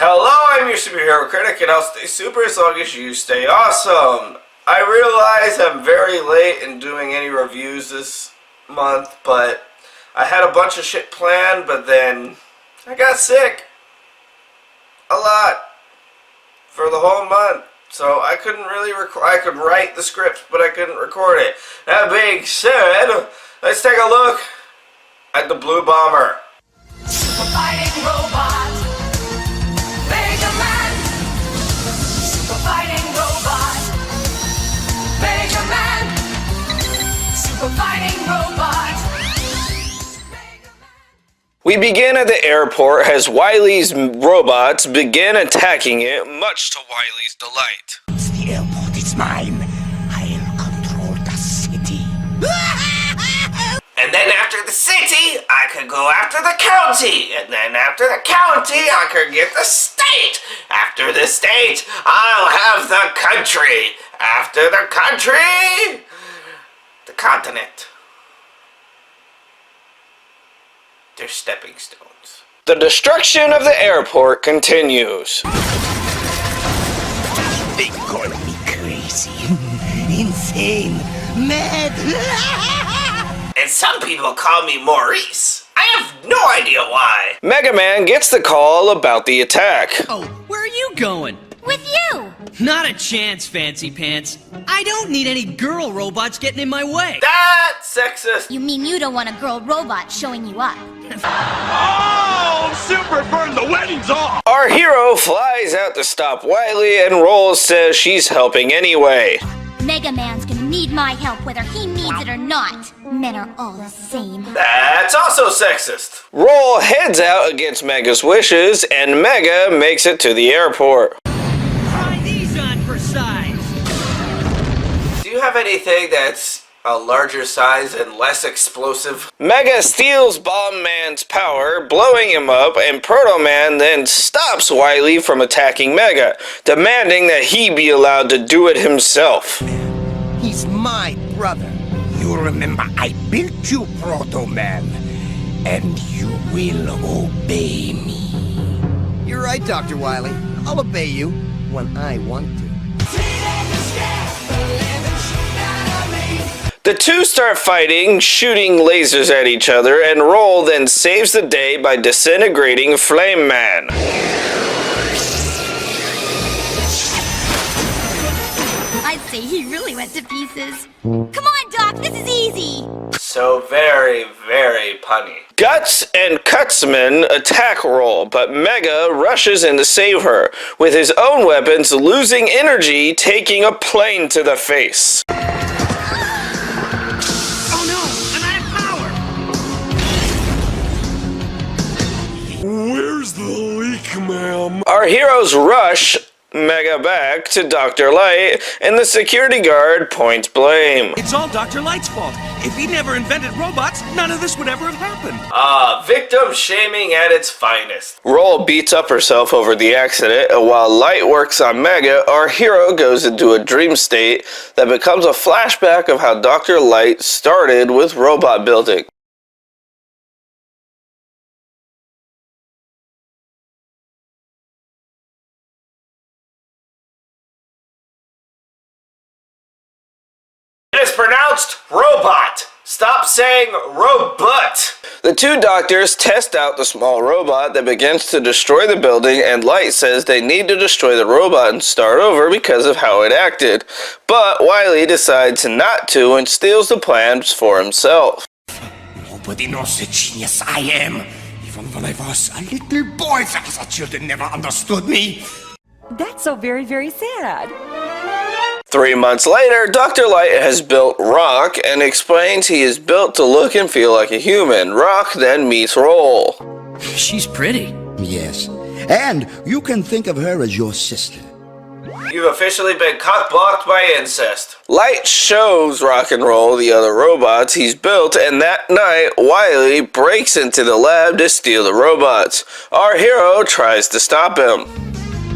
Hello, I'm your superhero critic, and I'll stay super as long as you stay awesome. I realize I'm very late in doing any reviews this month, but I had a bunch of shit planned, but then I got sick. A lot. For the whole month. So I couldn't really record. I could write the script, but I couldn't record it. That being said, let's take a look at the Blue Bomber. Super fighting robot, Mega Man. Super fighting robot, Mega Man. Super fighting robot. We begin at the airport as Wily's robots begin attacking it, much to Wily's delight. The airport is mine. I'll control the city. And then after the city, I could go after the county. And then after the county, I could get the state. After the state, I'll have the country. After the country, the continent. They're stepping stones. The destruction of the airport continues. They call me crazy, insane, mad. And some people call me Maurice. I have no idea why. Mega Man gets the call about the attack. Oh, where are you going? With you! Not a chance, Fancy Pants. I don't need any girl robots getting in my way. That's sexist. You mean you don't want a girl robot showing you up? Oh, Super burned the weddings off! Our hero flies out to stop Wily, and Rolls says she's helping anyway. Mega Man's gonna need my help whether he needs it or not. Men are all the same. That's also sexist. Roll heads out against Mega's wishes, and Mega makes it to the airport. Try these on for size. Do you have anything that's a larger size and less explosive? Mega steals Bomb Man's power, blowing him up, and Proto Man then stops Wily from attacking Mega, demanding that he be allowed to do it himself. He's my brother. You remember I built you, Proto Man, and you will obey me. You're right, Dr. Wily. I'll obey you when I want to. The two start fighting, shooting lasers at each other, and Roll then saves the day by disintegrating Flame Man. I'd say he really went to pieces. Come on, Doc, this is easy! So very, very punny. Guts and Cutsman attack Roll, but Mega rushes in to save her, with his own weapons losing energy, taking a plane to the face. Where's the leak, ma'am? Our heroes rush Mega back to Dr. Light, and the security guard points blame. It's all Dr. Light's fault. If he never invented robots, none of this would ever have happened. Victim shaming at its finest. Roll beats up herself over the accident, and while Light works on Mega, our hero goes into a dream state that becomes a flashback of how Dr. Light started with robot building. It's pronounced robot. Stop saying robot. The two doctors test out the small robot that begins to destroy the building, and Light says they need to destroy the robot and start over because of how it acted. But Wily decides not to and steals the plans for himself. Nobody knows the genius I am. Even when I was a little boy, the children never understood me. That's so very, very sad. 3 months later, Dr. Light has built Rock and explains he is built to look and feel like a human. Rock then meets Roll. She's pretty. Yes, and you can think of her as your sister. You've officially been cock-blocked by incest. Light shows Rock and Roll the other robots he's built, and that night, Wily breaks into the lab to steal the robots. Our hero tries to stop him.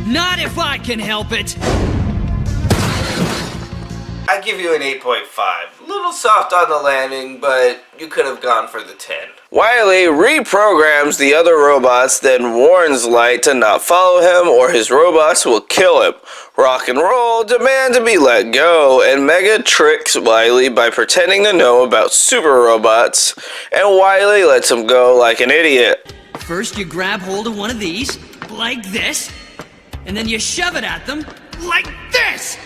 Not if I can help it. I give you an 8.5. A little soft on the landing, but you could have gone for the 10. Wily reprograms the other robots, then warns Light to not follow him or his robots will kill him. Rock and Roll demand to be let go, and Mega tricks Wily by pretending to know about super robots, and Wily lets him go like an idiot. First, you grab hold of one of these, like this, and then you shove it at them, like this!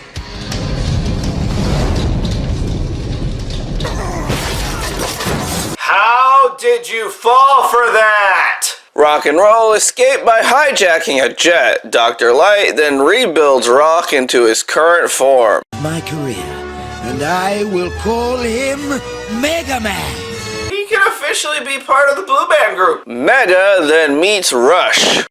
How did you fall for that? Rock and Roll escaped by hijacking a jet. Dr. Light then rebuilds Rock into his current form. My career, and I will call him Mega Man. He can officially be part of the Blue Band group. Mega then meets Rush.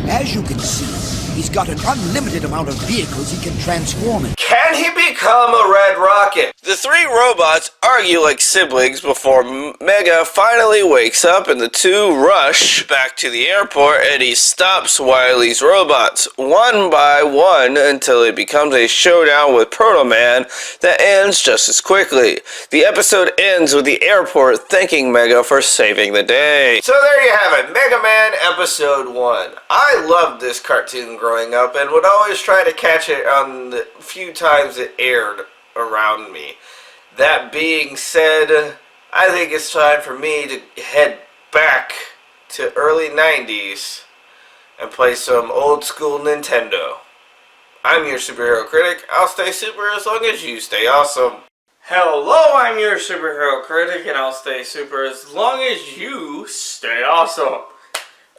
As you can see, he's got an unlimited amount of vehicles he can transform in. Can he become a Red Rocket? The three robots argue like siblings before Mega finally wakes up and the two rush back to the airport and he stops Wily's robots one by one until it becomes a showdown with Proto Man that ends just as quickly. The episode ends with the airport thanking Mega for saving the day. So there you have it, Mega Man Episode 1. I loved this cartoon growing up and would always try to catch it on the few times it aired around me. That being said, I think it's time for me to head back to early 90s and play some old school Nintendo. I'm your Superhero Critic. I'll stay super as long as you stay awesome. Hello, I'm your Superhero Critic and I'll stay super as long as you stay awesome.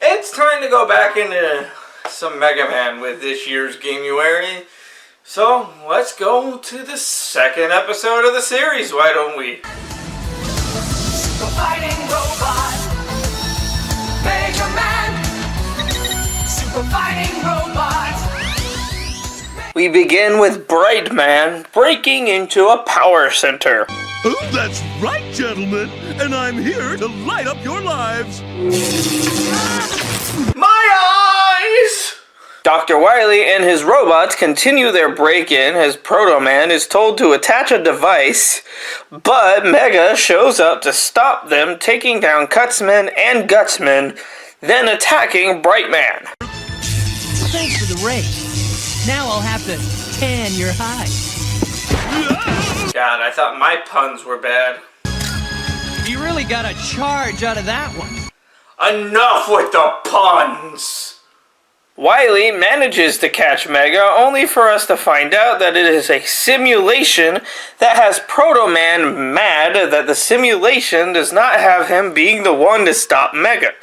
It's time to go back into some Mega Man with this year's Gamurary. So, let's go to the second episode of the series, why don't we? Super fighting robot, Mega Man. Super fighting robot. We begin with Bright Man breaking into a power center. Oh, that's right, gentlemen. And I'm here to light up your lives. My eyes! Dr. Wily and his robots continue their break-in as Proto Man is told to attach a device, but Mega shows up to stop them, taking down Cutsman and Gutsman, then attacking Bright Man. Thanks for the raise. Now I'll have to tan your hide. God, I thought my puns were bad. You really got a charge out of that one. Enough with the puns! Wily manages to catch Mega, only for us to find out that it is a simulation that has Proto Man mad that the simulation does not have him being the one to stop Mega.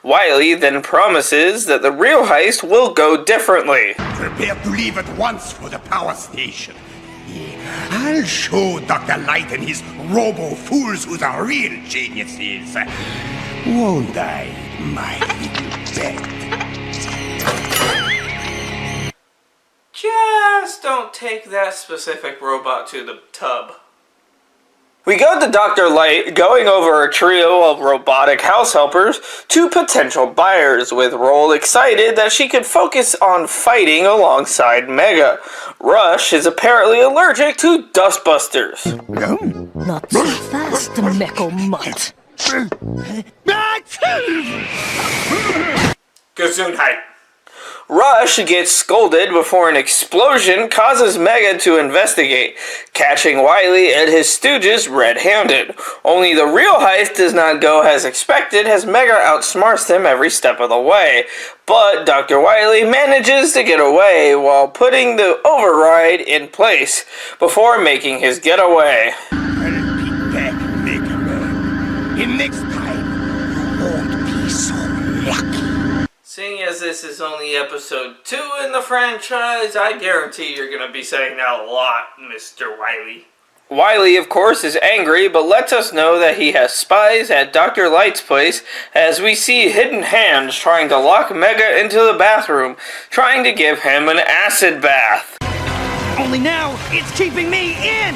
Wily then promises that the real heist will go differently. Prepare to leave at once for the power station. I'll show Dr. Light and his robo-fools who the real genius is. Won't I, my little pet? Just don't take that specific robot to the tub. We go to Dr. Light going over a trio of robotic house helpers to potential buyers, with Roll excited that she could focus on fighting alongside Mega. Rush is apparently allergic to dustbusters. Not so fast, Mecho Mutt. Gesundheit. Rush gets scolded before an explosion causes Mega to investigate, catching Wily and his stooges red-handed. Only the real heist does not go as expected, as Mega outsmarts them every step of the way. But Dr. Wily manages to get away while putting the override in place before making his getaway. I'll be back, Mega Man. And next time, you won't be so lucky. Seeing as this is only episode 2 in the franchise, I guarantee you're going to be saying that a lot, Mr. Wily. Wily, of course, is angry, but lets us know that he has spies at Dr. Light's place, as we see hidden hands trying to lock Mega into the bathroom, trying to give him an acid bath. Only now, it's keeping me in!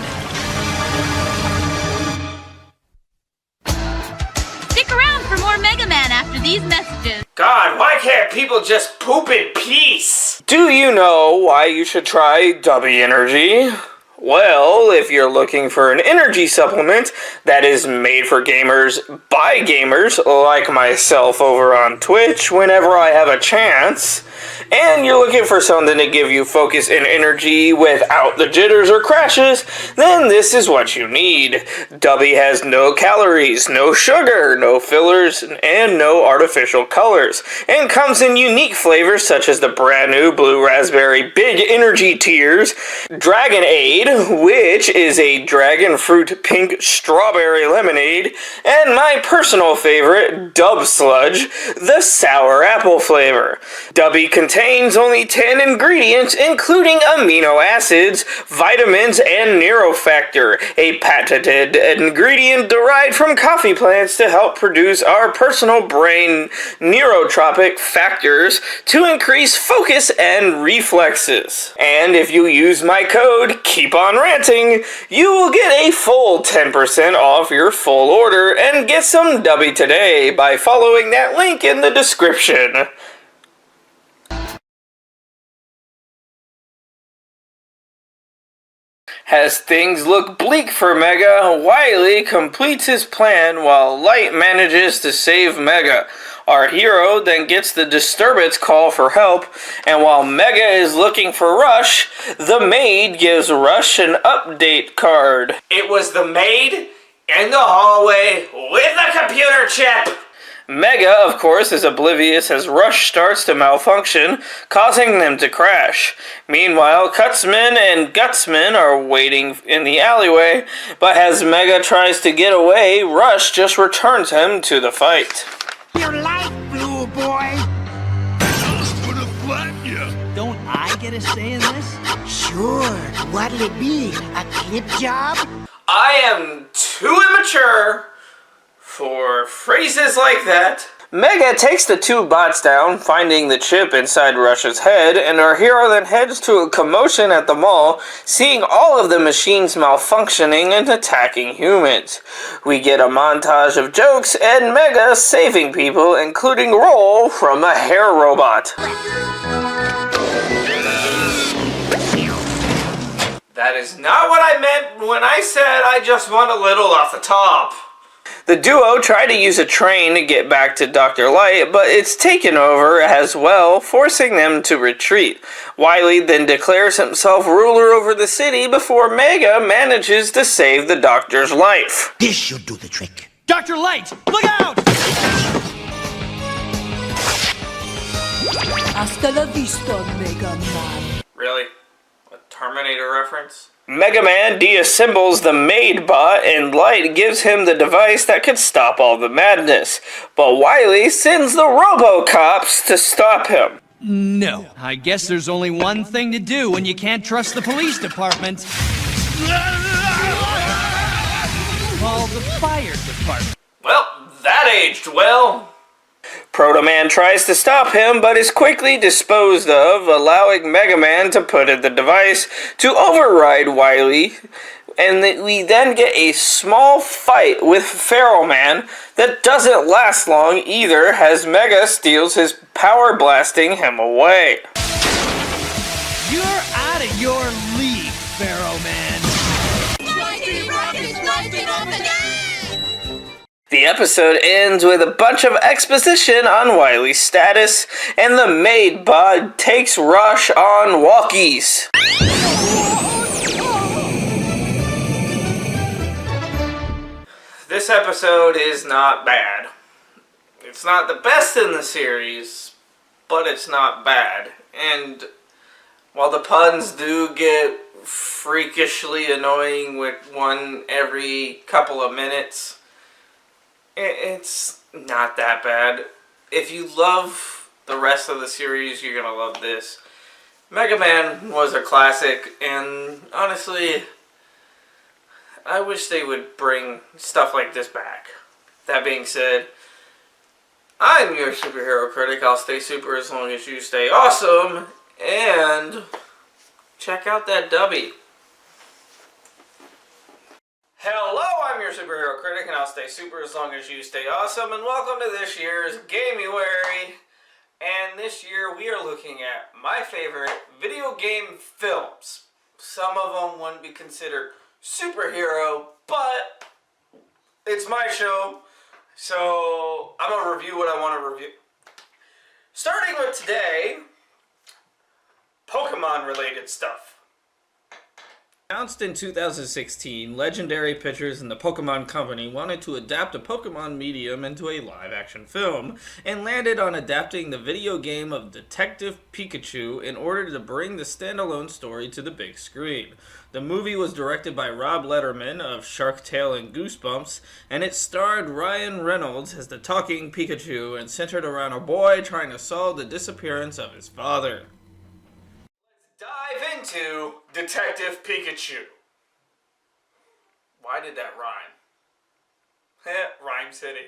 Stick around for more Mega Man after these messages. God, why can't people just poop in peace? Do you know why you should try Dubby Energy? Well, if you're looking for an energy supplement that is made for gamers by gamers like myself over on Twitch whenever I have a chance, and you're looking for something to give you focus and energy without the jitters or crashes, then this is what you need. Dubby has no calories, no sugar, no fillers, and no artificial colors, and comes in unique flavors such as the brand new Blue Raspberry Big Energy Tears, Dragonade, which is a dragon fruit pink strawberry lemonade, and my personal favorite, Dub Sludge, the sour apple flavor. Dubby contains only 10 ingredients, including amino acids, vitamins, and neurofactor, a patented ingredient derived from coffee plants to help produce our personal brain neurotropic factors to increase focus and reflexes. And if you use my code, Keep On Ranting, you will get a full 10% off your full order and get some Dubby today by following that link in the description. As things look bleak for Mega, Wily completes his plan while Light manages to save Mega. Our hero then gets the disturbance call for help, and while Mega is looking for Rush, the maid gives Rush an update card. It was the maid in the hallway with a computer chip! Mega, of course, is oblivious as Rush starts to malfunction, causing them to crash. Meanwhile, Cutsman and Gutsman are waiting in the alleyway, but as Mega tries to get away, Rush just returns him to the fight. Your life, blue boy! Would have flattened you. Don't I get a say in this? Sure, what'll it be? A clip job? I am too immature for phrases like that. Mega takes the two bots down, finding the chip inside Rush's head, and our hero then heads to a commotion at the mall, seeing all of the machines malfunctioning and attacking humans. We get a montage of jokes and Mega saving people, including Roll from a hair robot. That is not what I meant when I said I just want a little off the top. The duo try to use a train to get back to Dr. Light, but it's taken over as well, forcing them to retreat. Wily then declares himself ruler over the city before Mega manages to save the Doctor's life. This should do the trick. Dr. Light, look out! Hasta la vista, Mega Man. Really? A Terminator reference? Mega Man deassembles the maid bot and Light gives him the device that could stop all the madness. But Wily sends the RoboCops to stop him. No. I guess there's only one thing to do when you can't trust the police department. Call the fire department. Well, that aged well. Proto Man tries to stop him, but is quickly disposed of, allowing Mega Man to put in the device to override Wily, and we then get a small fight with Feral Man that doesn't last long either, as Mega steals his power, blasting him away. You're out of your league, Pharaoh Man. The episode ends with a bunch of exposition on Wily's status, and the maid bot takes Rush on walkies. This episode is not bad. It's not the best in the series, but it's not bad. And while the puns do get freakishly annoying with one every couple of minutes, it's not that bad. If you love the rest of the series, you're gonna love this. Mega Man was a classic, and honestly, I wish they would bring stuff like this back. That being said, I'm your superhero critic. I'll stay super as long as you stay awesome, and check out that dubby. Hello, I'm your superhero critic, and I'll stay super as long as you stay awesome, and welcome to this year's Gamurary. And this year we are looking at my favorite video game films. Some of them wouldn't be considered superhero, but it's my show, so I'm going to review what I want to review. Starting with today, Pokemon related stuff. Announced in 2016, Legendary Pictures and the Pokemon Company wanted to adapt a Pokemon medium into a live-action film, and landed on adapting the video game of Detective Pikachu in order to bring the standalone story to the big screen. The movie was directed by Rob Letterman of Shark Tale and Goosebumps, and it starred Ryan Reynolds as the talking Pikachu and centered around a boy trying to solve the disappearance of his father. Dive into Detective Pikachu. Why did that rhyme? Rhyme City.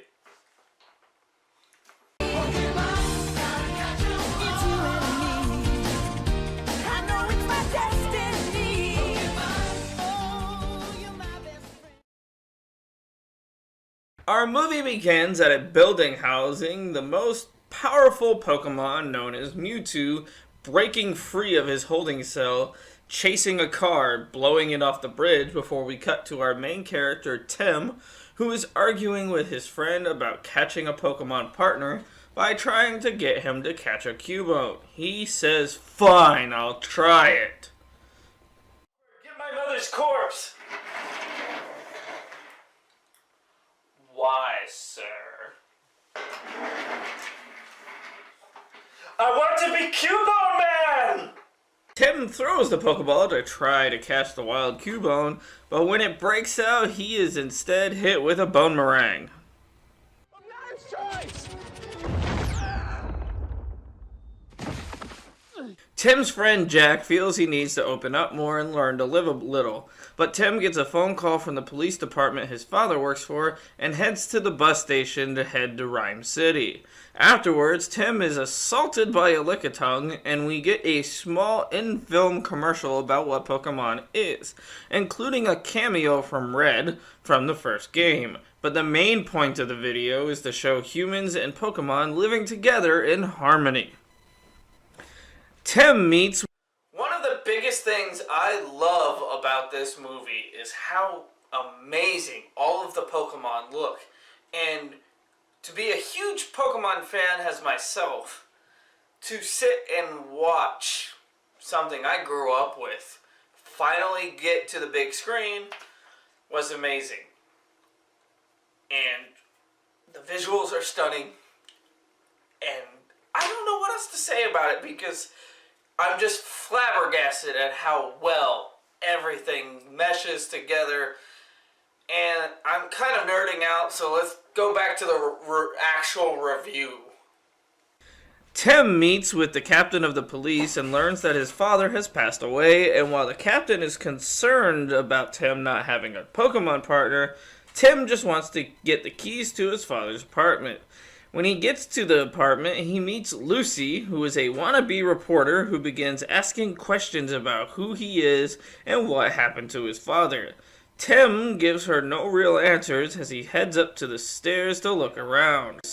Our movie begins at a building housing the most powerful Pokemon, known as Mewtwo, breaking free of his holding cell, chasing a car, blowing it off the bridge before we cut to our main character, Tim, who is arguing with his friend about catching a Pokemon partner by trying to get him to catch a Cubone. He says, "Fine, I'll try it." Get my mother's corpse! Why, sir? I want to be Cubone Man! Tim throws the Pokeball to try to catch the wild Cubone, but when it breaks out, he is instead hit with a bone meringue. Nice choice! Tim's friend Jack feels he needs to open up more and learn to live a little, but Tim gets a phone call from the police department his father works for and heads to the bus station to head to Rhyme City. Afterwards, Tim is assaulted by a Lickitung, and we get a small in-film commercial about what Pokemon is, including a cameo from Red from the first game. But the main point of the video is to show humans and Pokemon living together in harmony. Tim meets... One of the biggest things I love about this movie is how amazing all of the Pokemon look. And to be a huge Pokemon fan as myself, to sit and watch something I grew up with finally get to the big screen was amazing. And the visuals are stunning. And I don't know what else to say about it because I'm just flabbergasted at how well everything meshes together. And I'm kind of nerding out, so let's go back to the actual review. Tim meets with the captain of the police and learns that his father has passed away, and while the captain is concerned about Tim not having a Pokemon partner, Tim just wants to get the keys to his father's apartment. When he gets to the apartment, he meets Lucy, who is a wannabe reporter who begins asking questions about who he is and what happened to his father. Tim gives her no real answers as he heads up to the stairs to look around. But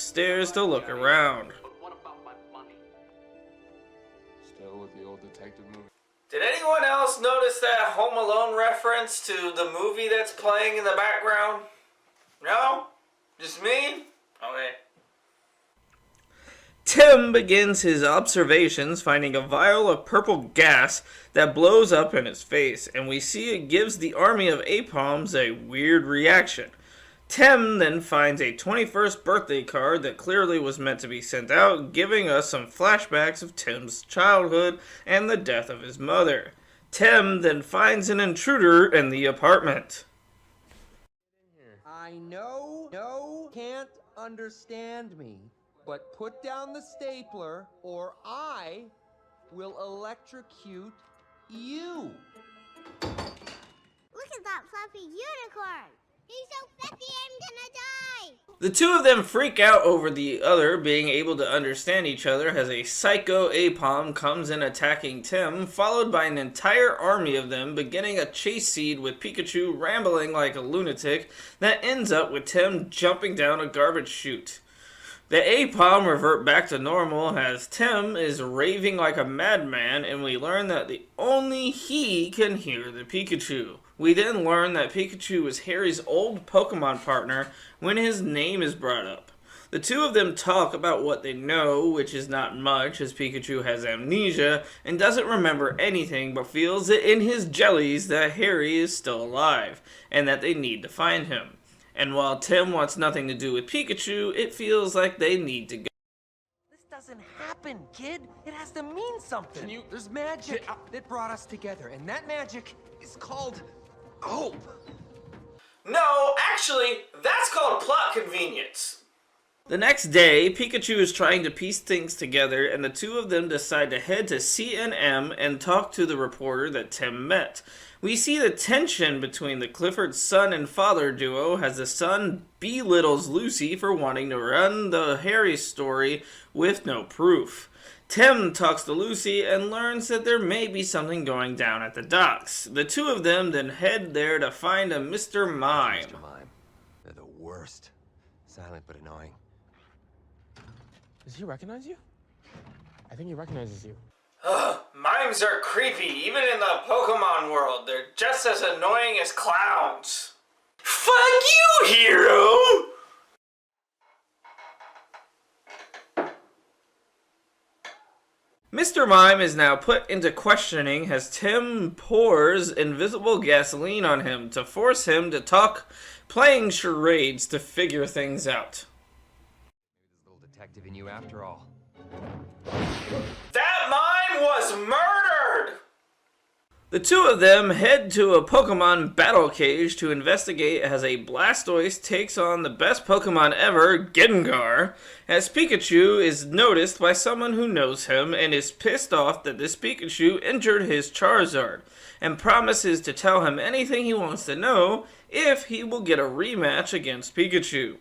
what about my money? Still with the old detective movie. Did anyone else notice that Home Alone reference to the movie that's playing in the background? No? Just me? Okay. Tim begins his observations finding a vial of purple gas that blows up in his face, and we see it gives the army of Apoms a weird reaction. Tim then finds a 21st birthday card that clearly was meant to be sent out, giving us some flashbacks of Tim's childhood and the death of his mother. Tim then finds an intruder in the apartment. I know, can't understand me. But put down the stapler, or I will electrocute you. Look at that fluffy unicorn. He's so fluffy I'm gonna die. The two of them freak out over the other being able to understand each other as a psycho Apom comes in attacking Tim, followed by an entire army of them beginning a chase scene with Pikachu rambling like a lunatic that ends up with Tim jumping down a garbage chute. The Apom revert back to normal as Tim is raving like a madman, and we learn that only he can hear the Pikachu. We then learn that Pikachu is Harry's old Pokemon partner when his name is brought up. The two of them talk about what they know, which is not much, as Pikachu has amnesia and doesn't remember anything but feels it in his jellies that Harry is still alive, and that they need to find him. And while Tim wants nothing to do with Pikachu, it feels like they need to go. This doesn't happen, kid. It has to mean something. There's magic that brought us together, and that magic is called hope. No, actually, that's called plot convenience. The next day, Pikachu is trying to piece things together, and the two of them decide to head to C&M and talk to the reporter that Tim met. We see the tension between the Clifford son and father duo as the son belittles Lucy for wanting to run the Harry story with no proof. Tim talks to Lucy and learns that there may be something going down at the docks. The two of them then head there to find a Mr. Mime. Mr. Mime. They're the worst. Silent but annoying. Does he recognize you? I think he recognizes you. Ugh, mimes are creepy, even in the Pokemon world. They're just as annoying as clowns. Fuck you, hero! Mr. Mime is now put into questioning as Tim pours invisible gasoline on him to force him to talk, playing charades to figure things out. There's a little detective in you after all. That mime was murdered! The two of them head to a Pokemon battle cage to investigate as a Blastoise takes on the best Pokemon ever, Gengar, as Pikachu is noticed by someone who knows him and is pissed off that this Pikachu injured his Charizard, and promises to tell him anything he wants to know if he will get a rematch against Pikachu.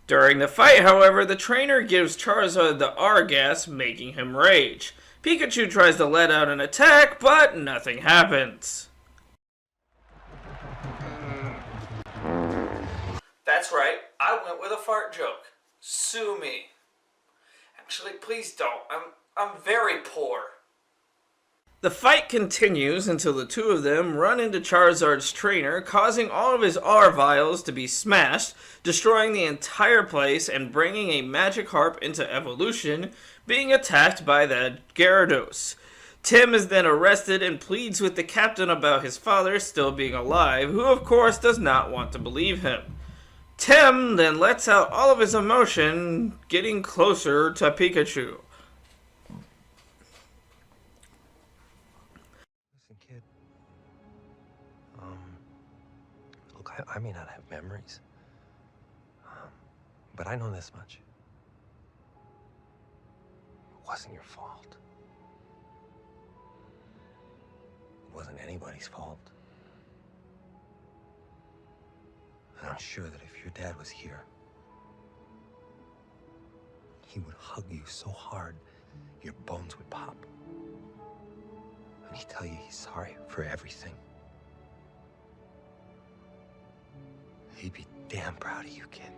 During the fight, however, the trainer gives Charizard the R-gas, making him rage. Pikachu tries to let out an attack, but nothing happens. That's right, I went with a fart joke. Sue me. Actually, please don't. I'm very poor. The fight continues until the two of them run into Charizard's trainer, causing all of his R-vials to be smashed, destroying the entire place and bringing a magic harp into evolution, being attacked by the Gyarados. Tim is then arrested and pleads with the captain about his father still being alive, who of course does not want to believe him. Tim then lets out all of his emotion, getting closer to Pikachu. Look, I may not have memories, but I know this much. It wasn't your fault. It wasn't anybody's fault. And I'm sure that if your dad was here, he would hug you so hard, your bones would pop. And he'd tell you he's sorry for everything. He'd be damn proud of you, kid.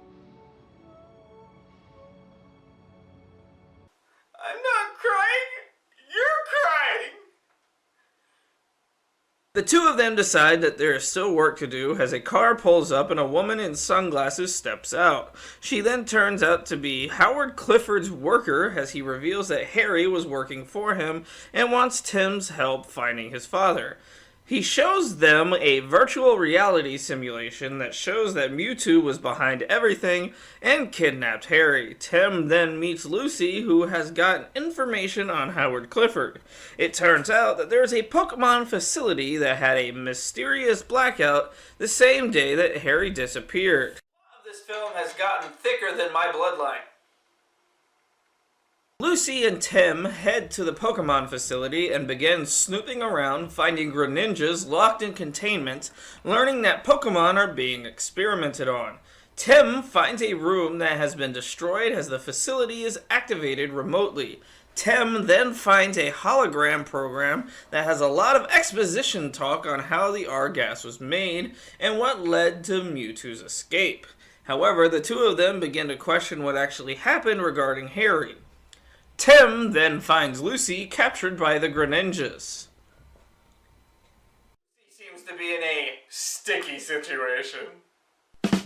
I'm not crying. You're crying. The two of them decide that there is still work to do as a car pulls up and a woman in sunglasses steps out. She then turns out to be Howard Clifford's worker as he reveals that Harry was working for him and wants Tim's help finding his father. He shows them a virtual reality simulation that shows that Mewtwo was behind everything and kidnapped Harry. Tim then meets Lucy, who has gotten information on Howard Clifford. It turns out that there is a Pokemon facility that had a mysterious blackout the same day that Harry disappeared. The plot of this film has gotten thicker than my bloodline. Lucy and Tim head to the Pokemon facility and begin snooping around, finding Greninjas locked in containment, learning that Pokemon are being experimented on. Tim finds a room that has been destroyed as the facility is activated remotely. Tim then finds a hologram program that has a lot of exposition talk on how the R-gas was made and what led to Mewtwo's escape. However, the two of them begin to question what actually happened regarding Harry. Tim then finds Lucy captured by the Greninjas. He seems to be in a sticky situation. Random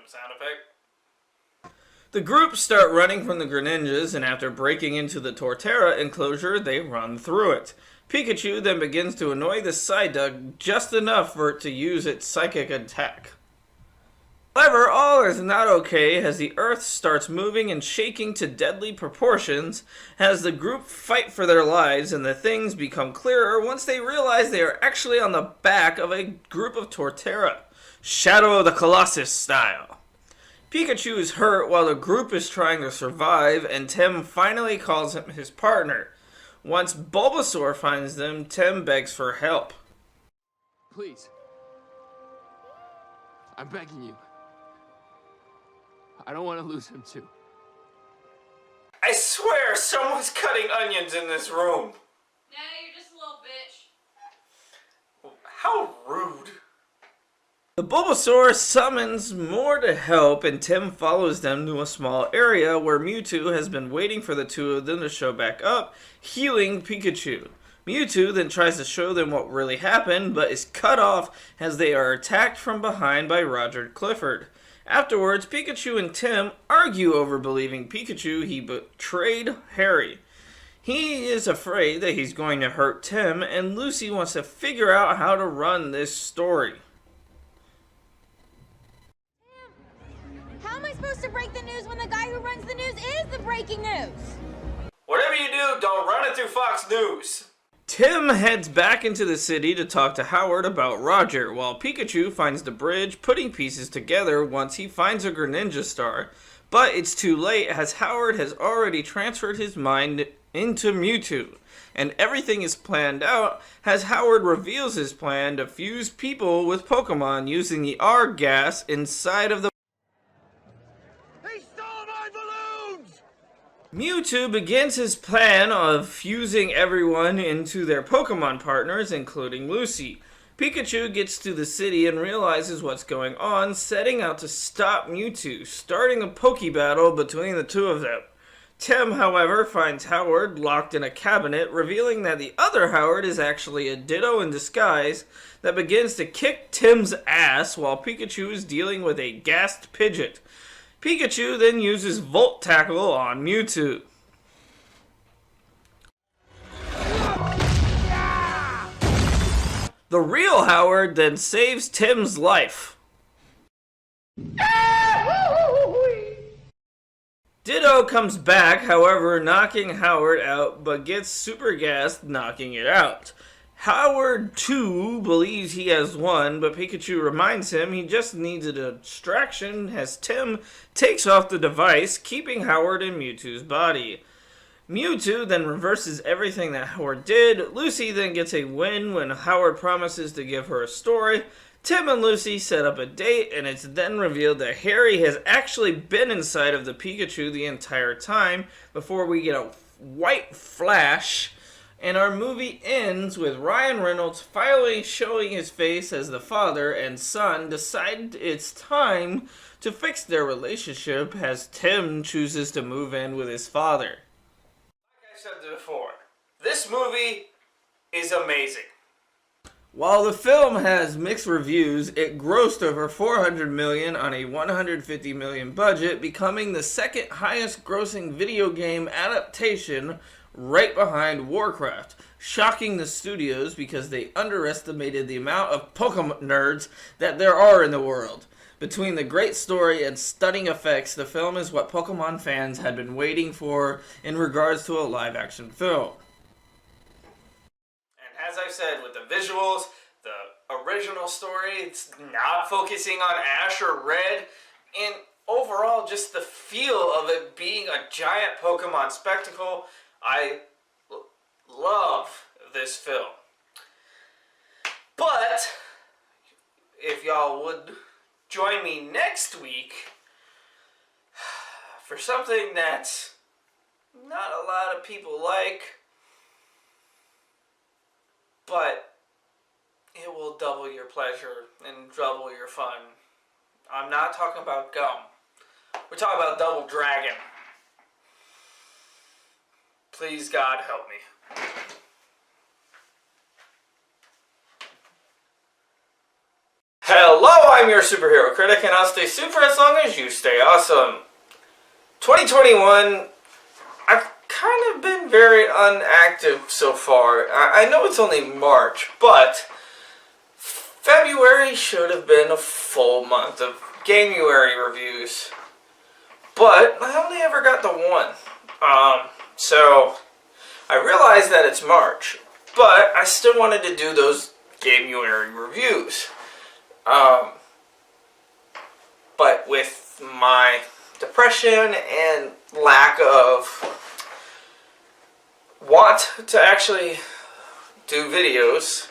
sound effect. The group start running from the Greninjas, and after breaking into the Torterra enclosure, they run through it. Pikachu then begins to annoy the Psyduck just enough for it to use its psychic attack. However, all is not okay as the earth starts moving and shaking to deadly proportions as the group fight for their lives, and the things become clearer once they realize they are actually on the back of a group of Torterra, Shadow of the Colossus style. Pikachu is hurt while the group is trying to survive, and Tim finally calls him his partner. Once Bulbasaur finds them, Tim begs for help. Please. I'm begging you. I don't want to lose him too. I swear someone's cutting onions in this room. Nah, you're just a little bitch. How rude. The Bulbasaur summons more to help, and Tim follows them to a small area where Mewtwo has been waiting for the two of them to show back up, healing Pikachu. Mewtwo then tries to show them what really happened, but is cut off as they are attacked from behind by Roger Clifford. Afterwards, Pikachu and Tim argue over believing Pikachu he betrayed Harry. He is afraid that he's going to hurt Tim, and Lucy wants to figure out how to run this story. How am I supposed to break the news when the guy who runs the news is the breaking news? Whatever you do, don't run it through Fox News. Tim heads back into the city to talk to Howard about Roger, while Pikachu finds the bridge, putting pieces together once he finds a Greninja star. But it's too late as Howard has already transferred his mind into Mewtwo, and everything is planned out as Howard reveals his plan to fuse people with Pokemon using the R gas inside of the Mewtwo begins his plan of fusing everyone into their Pokemon partners, including Lucy. Pikachu gets to the city and realizes what's going on, setting out to stop Mewtwo, starting a Poke battle between the two of them. Tim, however, finds Howard locked in a cabinet, revealing that the other Howard is actually a Ditto in disguise that begins to kick Tim's ass while Pikachu is dealing with a gassed Pidgeot. Pikachu then uses Volt Tackle on Mewtwo. The real Howard then saves Tim's life. Ditto comes back, however, knocking Howard out, but gets super gassed, knocking it out. Howard, too, believes he has won, but Pikachu reminds him he just needs a distraction as Tim takes off the device, keeping Howard in Mewtwo's body. Mewtwo then reverses everything that Howard did. Lucy then gets a win when Howard promises to give her a story. Tim and Lucy set up a date, and it's then revealed that Harry has actually been inside of the Pikachu the entire time before we get a white flash. And our movie ends with Ryan Reynolds finally showing his face as the father and son decide it's time to fix their relationship as Tim chooses to move in with his father. Like I said before, this movie is amazing. While the film has mixed reviews, it grossed over $400 million on a $150 million budget, becoming the second highest grossing video game adaptation right behind Warcraft, shocking the studios because they underestimated the amount of Pokemon nerds that there are in the world. Between the great story and stunning effects, the film is what Pokemon fans had been waiting for in regards to a live-action film. And as I said, with the visuals, the original story, it's not focusing on Ash or Red, and overall just the feel of it being a giant Pokemon spectacle. I love this film. But if y'all would join me next week for something that not a lot of people like, but it will double your pleasure and double your fun. I'm not talking about gum. We're talking about Double Dragon. Please, God, help me. Hello, I'm your superhero critic, and I'll stay super as long as you stay awesome. 2021, I've kind of been very inactive so far. I know it's only March, but February should have been a full month of Gamurary reviews. But I only ever got the one. So I realized that it's March, but I still wanted to do those Gamurary reviews. But with my depression and lack of want to actually do videos,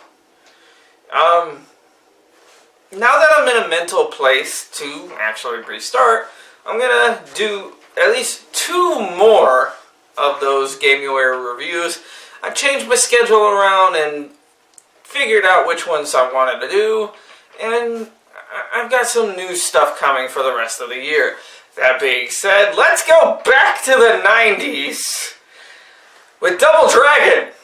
now that I'm in a mental place to actually restart, I'm gonna do at least 2 more of those Gamurary reviews. I changed my schedule around and figured out which ones I wanted to do, and I've got some new stuff coming for the rest of the year. That being said, let's go back to the 90s with Double Dragon.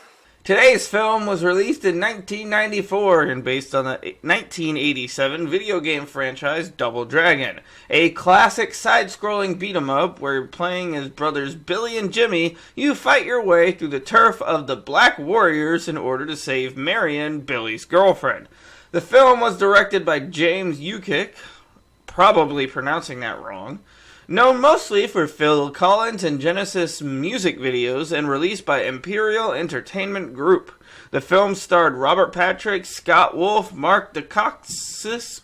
Today's film was released in 1994 and based on the 1987 video game franchise Double Dragon, a classic side-scrolling beat-em-up where playing as brothers Billy and Jimmy, you fight your way through the turf of the Black Warriors in order to save Marion, Billy's girlfriend. The film was directed by James Ukick, probably pronouncing that wrong, known mostly for Phil Collins and Genesis music videos, and released by Imperial Entertainment Group. The film starred Robert Patrick, Scott Wolf, Mark Dacascos,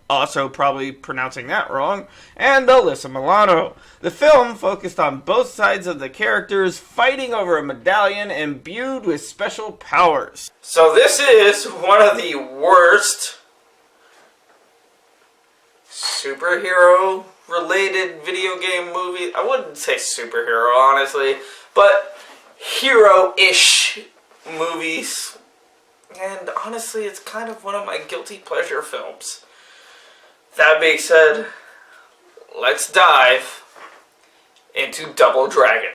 also probably pronouncing that wrong, and Alyssa Milano. The film focused on both sides of the characters fighting over a medallion imbued with special powers. So this is one of the worst superhero related video game movie. I wouldn't say superhero, honestly, but hero-ish movies. And honestly, it's kind of one of my guilty pleasure films. That being said, let's dive into Double Dragon.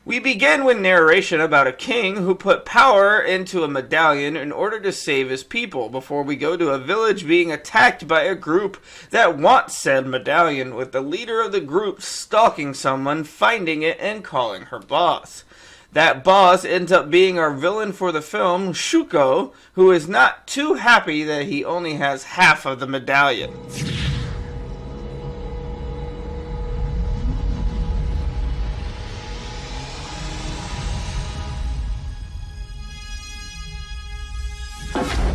We begin with narration about a king who put power into a medallion in order to save his people, before we go to a village being attacked by a group that wants said medallion, with the leader of the group stalking someone, finding it, and calling her boss. That boss ends up being our villain for the film, Shuko, who is not too happy that he only has half of the medallion.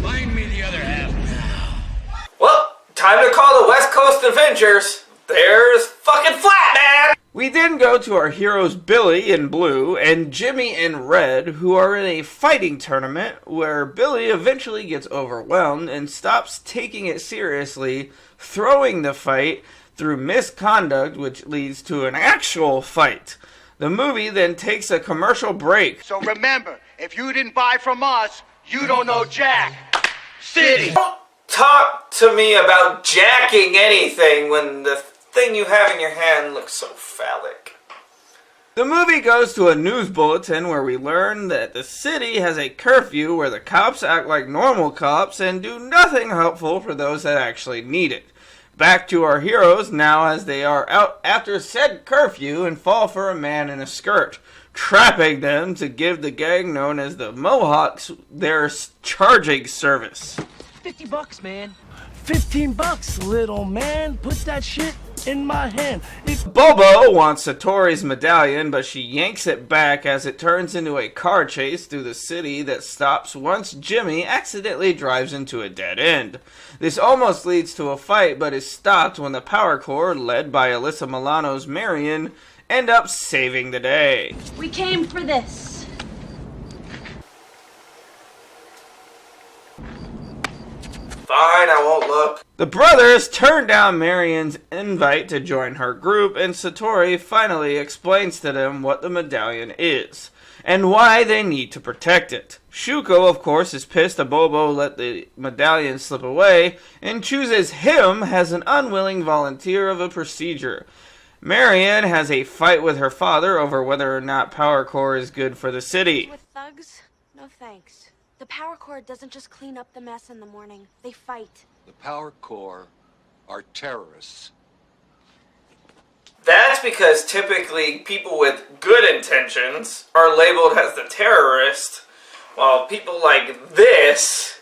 Find me the other half now. Well, time to call the West Coast Avengers. There's fucking Flat Man! We then go to our heroes Billy in blue and Jimmy in red, who are in a fighting tournament where Billy eventually gets overwhelmed and stops taking it seriously, throwing the fight through misconduct, which leads to an actual fight. The movie then takes a commercial break. So remember, if you didn't buy from us, you don't know Jack. City. Don't talk to me about jacking anything when the thing you have in your hand looks so phallic. The movie goes to a news bulletin where we learn that the city has a curfew where the cops act like normal cops and do nothing helpful for those that actually need it. Back to our heroes now as they are out after said curfew and fall for a man in a skirt, trapping them to give the gang known as the Mohawks their charging service. $50, man. $15, little man. Put that shit in my hand. Bobo wants Satori's medallion, but she yanks it back as it turns into a car chase through the city that stops once Jimmy accidentally drives into a dead end. This almost leads to a fight, but is stopped when the Power Corps, led by Alyssa Milano's Marion, end up saving the day. We came for this. Fine, I won't look. The brothers turn down Marion's invite to join her group, and Satori finally explains to them what the medallion is, and why they need to protect it. Shuko, of course, is pissed that Bobo let the medallion slip away, and chooses him as an unwilling volunteer of a procedure. Marion has a fight with her father over whether or not Power Core is good for the city. With thugs? No thanks. The Power Core doesn't just clean up the mess in the morning. They fight. The Power Core are terrorists. That's because typically people with good intentions are labeled as the terrorist, while people like this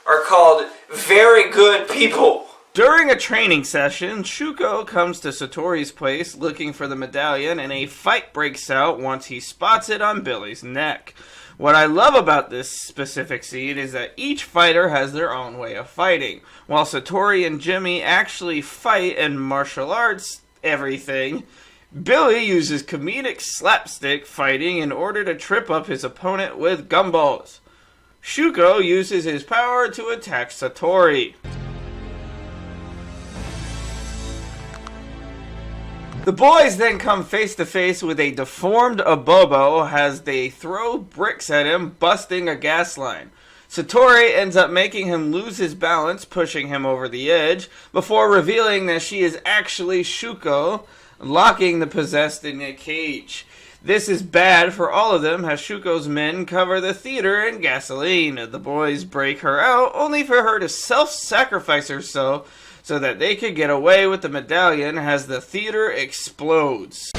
are called very good people. During a training session, Shuko comes to Satori's place looking for the medallion, and a fight breaks out once he spots it on Billy's neck. What I love about this specific scene is that each fighter has their own way of fighting. While Satori and Jimmy actually fight and martial arts everything, Billy uses comedic slapstick fighting in order to trip up his opponent with gumballs. Shuko uses his power to attack Satori. The boys then come face to face with a deformed Abobo as they throw bricks at him, busting a gas line. Satori ends up making him lose his balance, pushing him over the edge, before revealing that she is actually Shuko, locking the possessed in a cage. This is bad for all of them, as Shuko's men cover the theater in gasoline. The boys break her out, only for her to self-sacrifice herself so that they could get away with the medallion as the theater explodes.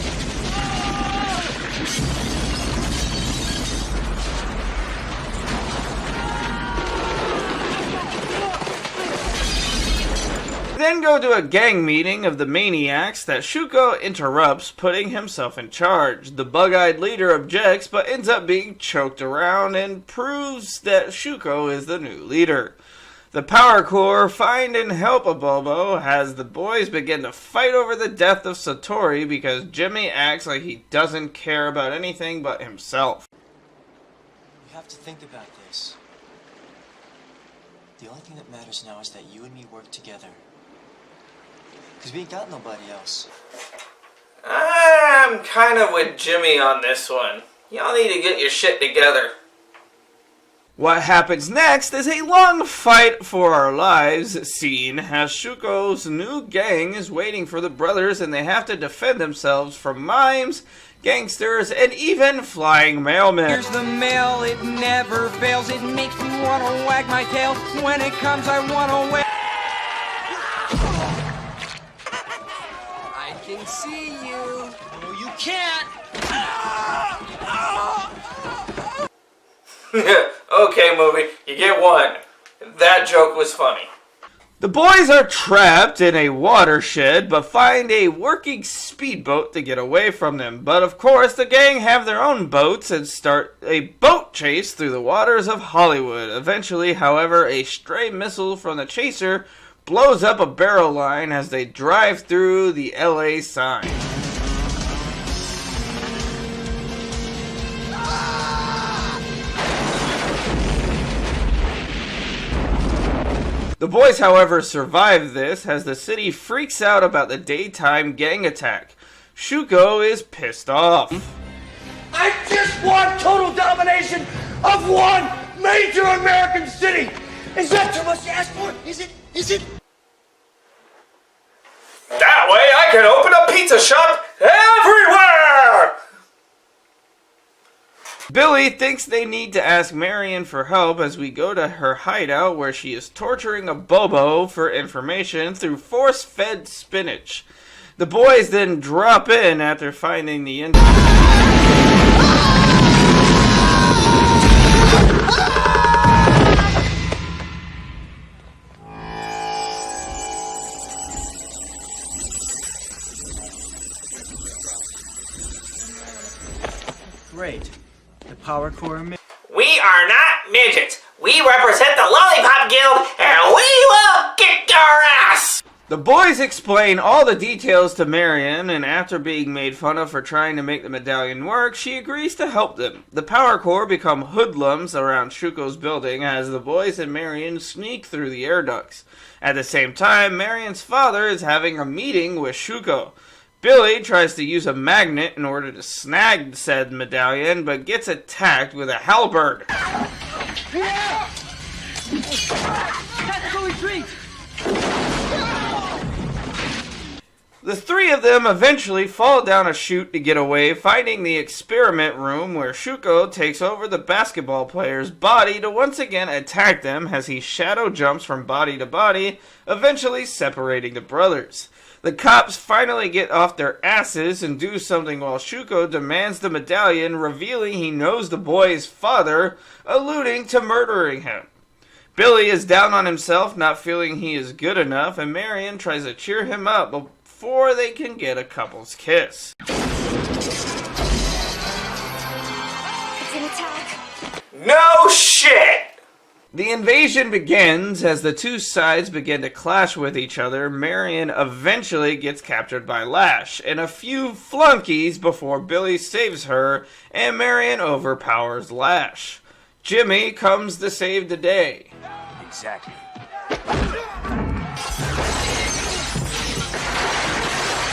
Then go to a gang meeting of the maniacs that Shuko interrupts, putting himself in charge. The bug-eyed leader objects, but ends up being choked around and proves that Shuko is the new leader. The Power Core find and help Abobo as the boys begin to fight over the death of Satori because Jimmy acts like he doesn't care about anything but himself. You have to think about this. The only thing that matters now is that you and me work together. Because we ain't got nobody else. I'm kind of with Jimmy on this one. Y'all need to get your shit together. What happens next is a long fight for our lives scene as Shuko's new gang is waiting for the brothers and they have to defend themselves from mimes, gangsters, and even flying mailmen. Here's the mail, it never fails. It makes me want to wag my tail. When it comes, I want to wag. I can see you. No, you can't. Okay, movie, you get one. That joke was funny. The boys are trapped in a watershed, but find a working speedboat to get away from them. But of course, the gang have their own boats and start a boat chase through the waters of Hollywood. Eventually, however, a stray missile from the chaser blows up a barrel line as they drive through the LA sign. The boys, however, survive this as the city freaks out about the daytime gang attack. Shuko is pissed off. I just want total domination of one major American city! Is that too much to ask for? Is it? Is it? That way I can open a pizza shop everywhere! Billy thinks they need to ask Marion for help as we go to her hideout where she is torturing a Bobo for information through force-fed spinach. The boys then drop in after finding the Great. The Power Core. We are not midgets. We represent the Lollipop Guild, and we will kick your ass! The boys explain all the details to Marion, and after being made fun of for trying to make the medallion work, she agrees to help them. The Power Corps become hoodlums around Shuko's building as the boys and Marion sneak through the air ducts. At the same time, Marion's father is having a meeting with Shuko. Billy tries to use a magnet in order to snag said medallion, but gets attacked with a halberd. Tactical retreat! The three of them eventually fall down a chute to get away, finding the experiment room where Shuko takes over the basketball player's body to once again attack them as he shadow jumps from body to body, eventually separating the brothers. The cops finally get off their asses and do something while Shuko demands the medallion, revealing he knows the boy's father, alluding to murdering him. Billy is down on himself, not feeling he is good enough, and Marion tries to cheer him up before they can get a couple's kiss. It's an attack. No shit! The invasion begins as the two sides begin to clash with each other. Marion eventually gets captured by Lash and a few flunkies before Billy saves her and Marion overpowers Lash. Jimmy comes to save the day. Exactly.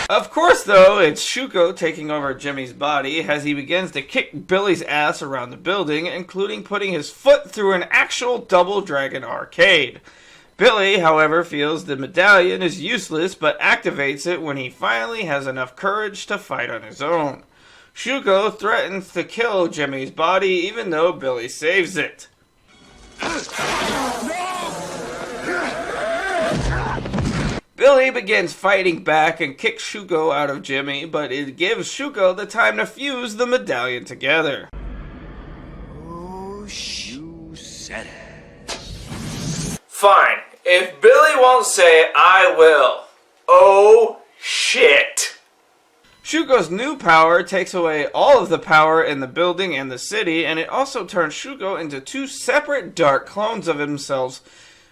Of course, though, it's Shuko taking over Jimmy's body as he begins to kick Billy's ass around the building, including putting his foot through an actual Double Dragon arcade. Billy, however, feels the medallion is useless but activates it when he finally has enough courage to fight on his own. Shuko threatens to kill Jimmy's body even though Billy saves it. Billy begins fighting back and kicks Shuko out of Jimmy, but it gives Shuko the time to fuse the medallion together. Oh, you said it. Fine. If Billy won't say it, I will. Oh, shit. Shuko's new power takes away all of the power in the building and the city, and it also turns Shuko into two separate dark clones of themselves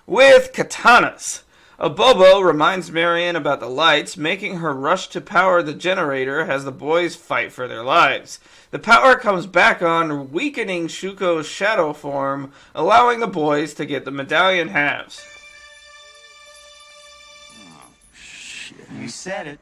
with katanas. A Bobo reminds Marion about the lights, making her rush to power the generator as the boys fight for their lives. The power comes back on, weakening Shuko's shadow form, allowing the boys to get the medallion halves. Oh, shit. You said it.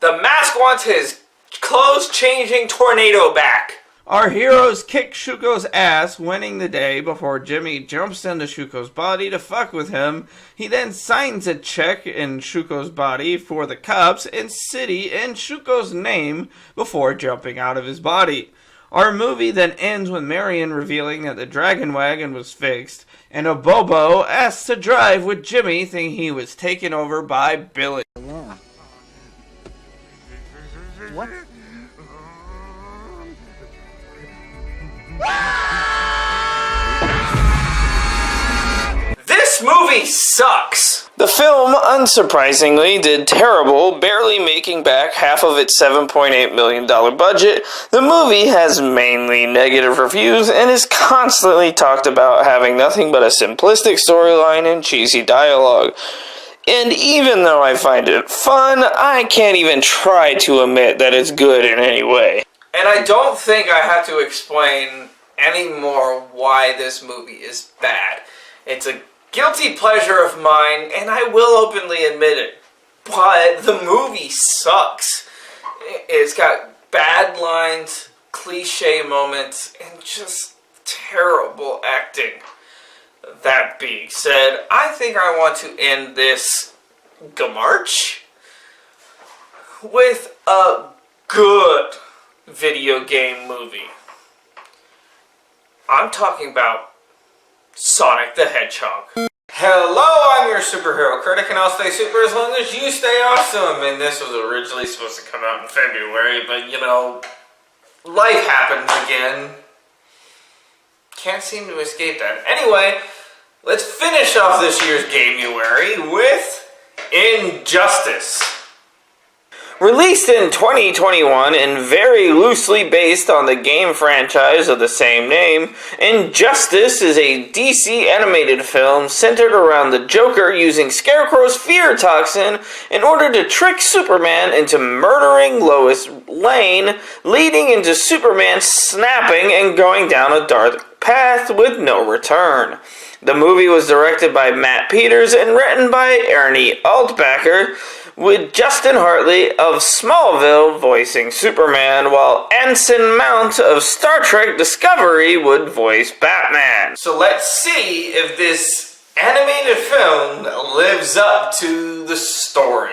The mask wants his clothes-changing tornado back. Our heroes kick Shuko's ass, winning the day before Jimmy jumps into Shuko's body to fuck with him. He then signs a check in Shuko's body for the cops and city in Shuko's name before jumping out of his body. Our movie then ends with Marion revealing that the dragon wagon was fixed, and a Bobo asks to drive with Jimmy, thinking he was taken over by Billy. What? This movie sucks! The film, unsurprisingly, did terrible, barely making back half of its $7.8 million budget. The movie has mainly negative reviews and is constantly talked about having nothing but a simplistic storyline and cheesy dialogue. And even though I find it fun, I can't even try to admit that it's good in any way. And I don't think I have to explain anymore why this movie is bad. It's a guilty pleasure of mine, and I will openly admit it. But the movie sucks. It's got bad lines, cliche moments, and just terrible acting. That being said, I think I want to end this Gamurary with a good video game movie. I'm talking about Sonic the Hedgehog. Hello, I'm your superhero critic, and I'll stay super as long as you stay awesome. And this was originally supposed to come out in February, but you know, life happens again. Can't seem to escape that. Anyway, let's finish off this year's Gamurary with Injustice. Released in 2021 and very loosely based on the game franchise of the same name, Injustice is a DC animated film centered around the Joker using Scarecrow's fear toxin in order to trick Superman into murdering Lois Lane, leading into Superman snapping and going down a dark path with no return. The movie was directed by Matt Peters and written by Ernie Altbacker, with Justin Hartley of Smallville voicing Superman, while Anson Mount of Star Trek Discovery would voice Batman. So let's see if this animated film lives up to the story.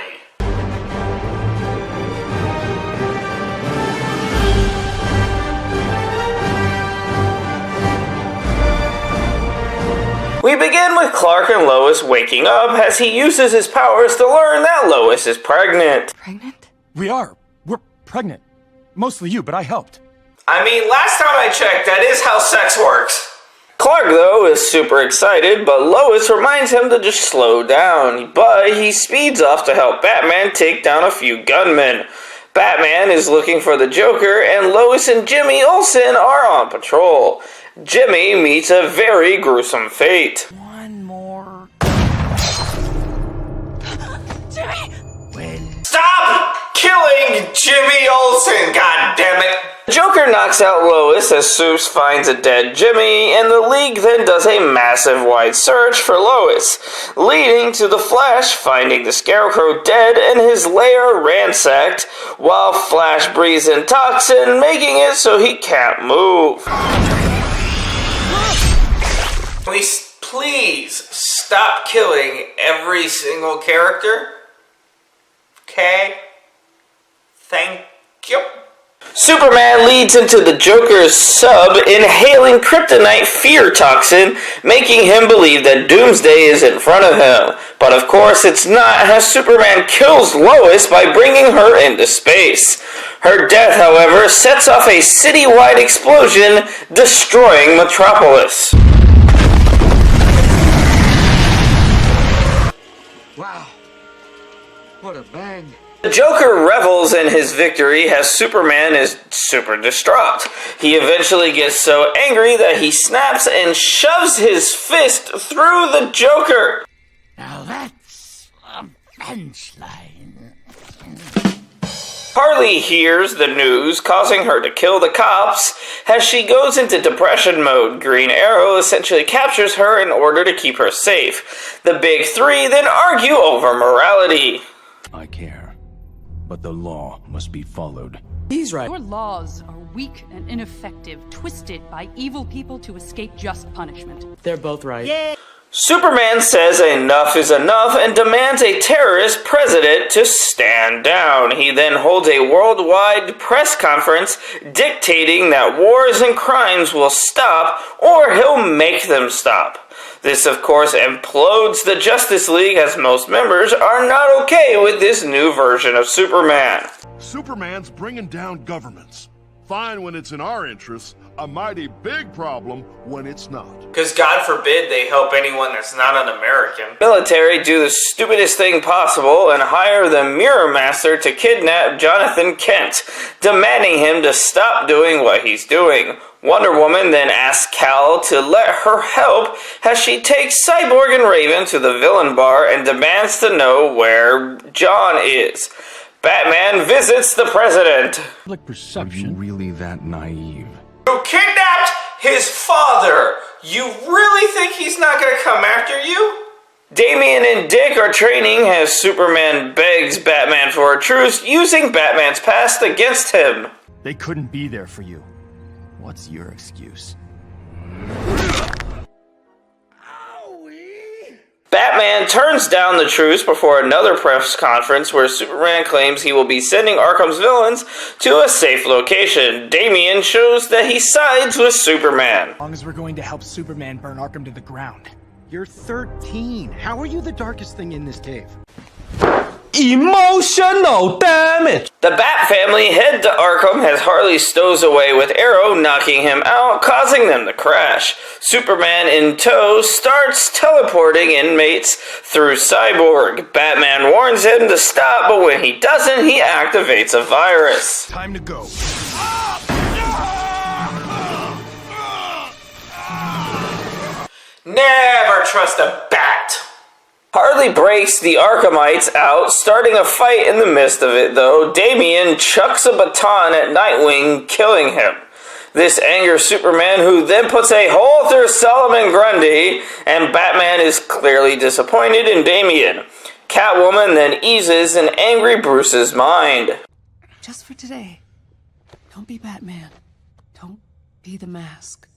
We begin with Clark and Lois waking up as he uses his powers to learn that Lois is pregnant. Pregnant? We are. We're pregnant. Mostly you, but I helped. I mean, last time I checked, that is how sex works. Clark, though, is super excited, but Lois reminds him to just slow down. But he speeds off to help Batman take down a few gunmen. Batman is looking for the Joker, and Lois and Jimmy Olsen are on patrol. Jimmy meets a very gruesome fate. One more. Jimmy! Stop killing Jimmy Olsen, goddammit! Joker knocks out Lois as Supes finds a dead Jimmy, and the League then does a massive wide search for Lois, leading to the Flash finding the Scarecrow dead and his lair ransacked, while Flash breathes in toxin, making it so he can't move. Please stop killing every single character. Okay? Thank you. Superman leads into the Joker's sub, inhaling kryptonite fear toxin, making him believe that Doomsday is in front of him. But of course it's not, as Superman kills Lois by bringing her into space. Her death, however, sets off a citywide explosion, destroying Metropolis. Wow. What a bang. The Joker revels in his victory as Superman is super distraught. He eventually gets so angry that he snaps and shoves his fist through the Joker. Now that's a punchline. Harley hears the news, causing her to kill the cops. As she goes into depression mode, Green Arrow essentially captures her in order to keep her safe. The big three then argue over morality. I care, but the law must be followed. He's right. Your laws are weak and ineffective, twisted by evil people to escape just punishment. They're both right. Yeah. Superman says enough is enough and demands a terrorist president to stand down. He then holds a worldwide press conference dictating that wars and crimes will stop, or he'll make them stop. This, of course, implodes the Justice League, as most members are not okay with this new version of Superman. Superman's bringing down governments. Fine when it's in our interests, a mighty big problem when it's not. Because God forbid they help anyone that's not an American. Military do the stupidest thing possible and hire the Mirror Master to kidnap Jonathan Kent, demanding him to stop doing what he's doing. Wonder Woman then asks Kal to let her help as she takes Cyborg and Raven to the villain bar and demands to know where John is. Batman visits the president. Public perception. Are you really that naive? You kidnapped his father. You really think he's not going to come after you? Damian and Dick are training as Superman begs Batman for a truce, using Batman's past against him. They couldn't be there for you. What's your excuse? Batman turns down the truce before another press conference where Superman claims he will be sending Arkham's villains to a safe location. Damian shows that he sides with Superman. As long as we're going to help Superman burn Arkham to the ground. You're 13. How are you the darkest thing in this cave? emotional damage. The Bat family head to Arkham as Harley stows away with Arrow, knocking him out, causing them to crash. Superman in tow starts teleporting inmates through Cyborg. Batman warns him to stop, but when he doesn't, he activates a virus. Time to go. Never trust a bat! Harley breaks the Arkhamites out, starting a fight in the midst of it, though. Damian chucks a baton at Nightwing, killing him. This angers Superman, who then puts a hole through Solomon Grundy, and Batman is clearly disappointed in Damian. Catwoman then eases an angry Bruce's mind. Just for today, don't be Batman. Don't be the Mask.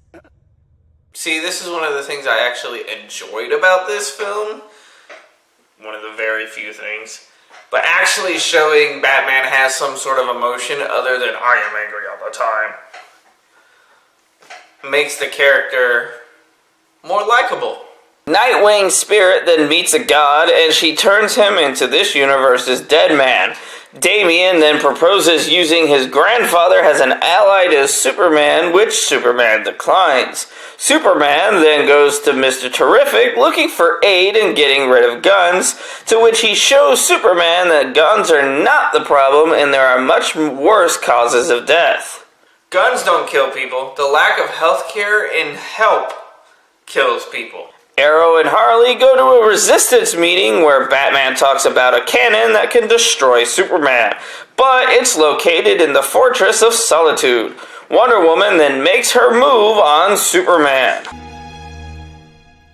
See, this is one of the things I actually enjoyed about this film. One of the very few things. But actually showing Batman has some sort of emotion other than I am angry all the time makes the character more likable. Nightwing's spirit then meets a god, and she turns him into this universe's dead man. Damian then proposes using his grandfather as an ally to Superman, which Superman declines. Superman then goes to Mr. Terrific looking for aid in getting rid of guns, to which he shows Superman that guns are not the problem and there are much worse causes of death. Guns don't kill people. The lack of healthcare and help kills people. Arrow and Harley go to a resistance meeting where Batman talks about a cannon that can destroy Superman, but it's located in the Fortress of Solitude. Wonder Woman then makes her move on Superman.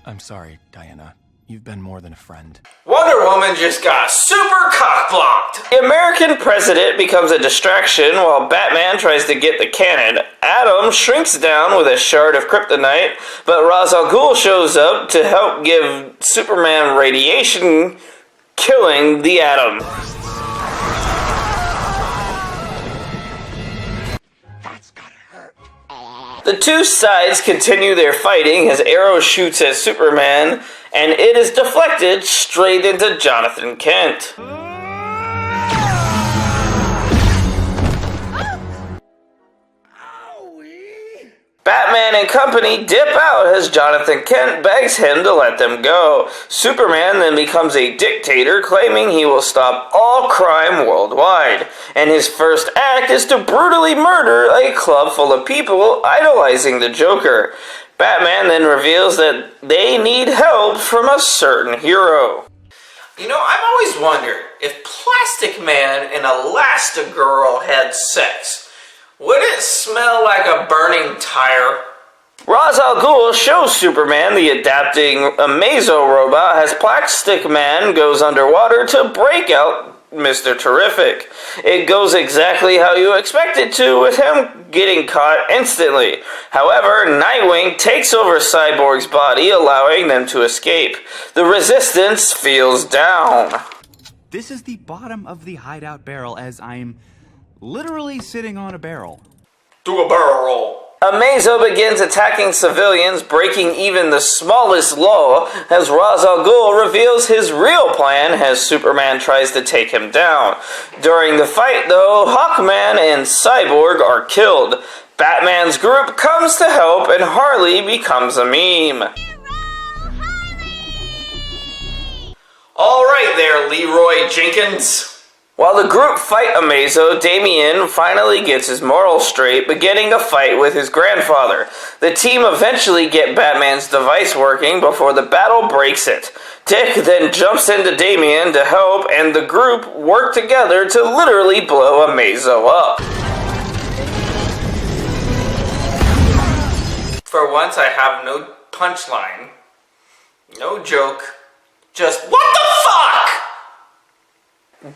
I'm sorry, Diana. You've been more than a friend. Wonder Woman just got super cock-blocked. The American president becomes a distraction while Batman tries to get the cannon. Atom shrinks down with a shard of kryptonite, but Ra's al Ghul shows up to help give Superman radiation, killing the Atom. The two sides continue their fighting as Arrow shoots at Superman, and it is deflected straight into Jonathan Kent. Batman and company dip out as Jonathan Kent begs him to let them go. Superman then becomes a dictator, claiming he will stop all crime worldwide. And his first act is to brutally murder a club full of people idolizing the Joker. Batman then reveals that they need help from a certain hero. You know, I've always wondered, if Plastic Man and Elastigirl had sex, would it smell like a burning tire? Ra's al Ghul shows Superman the adapting Amazo robot as Plastic Man goes underwater to break out Mr. Terrific. It goes exactly how you expect it to, with him getting caught instantly. However, Nightwing takes over Cyborg's body, allowing them to escape. The resistance feels down. This is the bottom of the hideout barrel as I'm literally sitting on a barrel. Do a barrel roll. Amazo begins attacking civilians, breaking even the smallest law, as Ra's al Ghul reveals his real plan as Superman tries to take him down. During the fight, though, Hawkman and Cyborg are killed. Batman's group comes to help, and Harley becomes a meme. Alright there, Leroy Jenkins. While the group fight Amazo, Damian finally gets his morals straight, beginning a fight with his grandfather. The team eventually get Batman's device working before the battle breaks it. Dick then jumps into Damian to help, and the group work together to literally blow Amazo up. For once, I have no punchline, no joke, just what the fuck?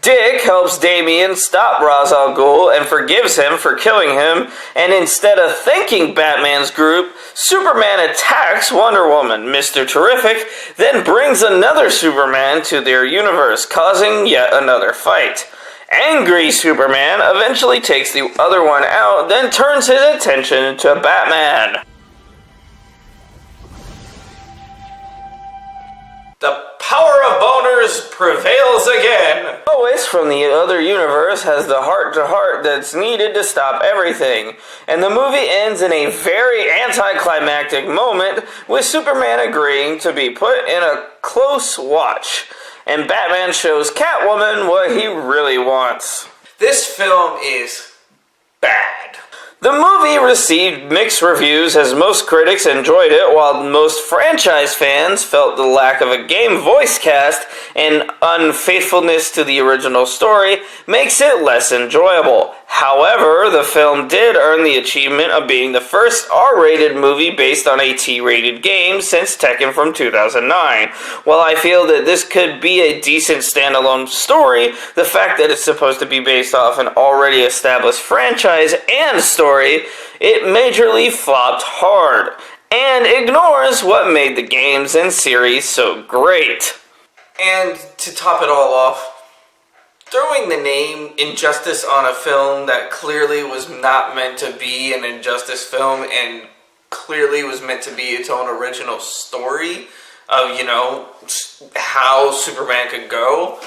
Dick helps Damian stop Ra's al Ghul and forgives him for killing him, and instead of thanking Batman's group, Superman attacks Wonder Woman. Mr. Terrific then brings another Superman to their universe, causing yet another fight. Angry Superman eventually takes the other one out, then turns his attention to Batman. The power of bonus. boners prevails again. Lois from the other universe has the heart-to-heart that's needed to stop everything. And the movie ends in a very anticlimactic moment with Superman agreeing to be put in a close watch. And Batman shows Catwoman what he really wants. This film is bad. The movie received mixed reviews as most critics enjoyed it, while most franchise fans felt the lack of a game voice cast and unfaithfulness to the original story makes it less enjoyable. However, the film did earn the achievement of being the first R-rated movie based on a T-rated game since Tekken from 2009. While I feel that this could be a decent standalone story, the fact that it's supposed to be based off an already established franchise and story, it majorly flopped hard, and ignores what made the games and series so great. And to top it all off, throwing the name Injustice on a film that clearly was not meant to be an Injustice film and clearly was meant to be its own original story of, you know, how Superman could go.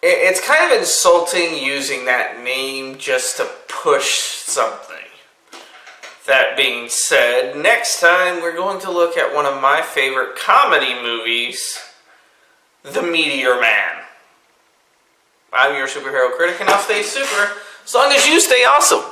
It's kind of insulting using that name just to push something. That being said, next time we're going to look at one of my favorite comedy movies, The Meteor Man. I'm your superhero critic, and I'll stay super as long as you stay awesome.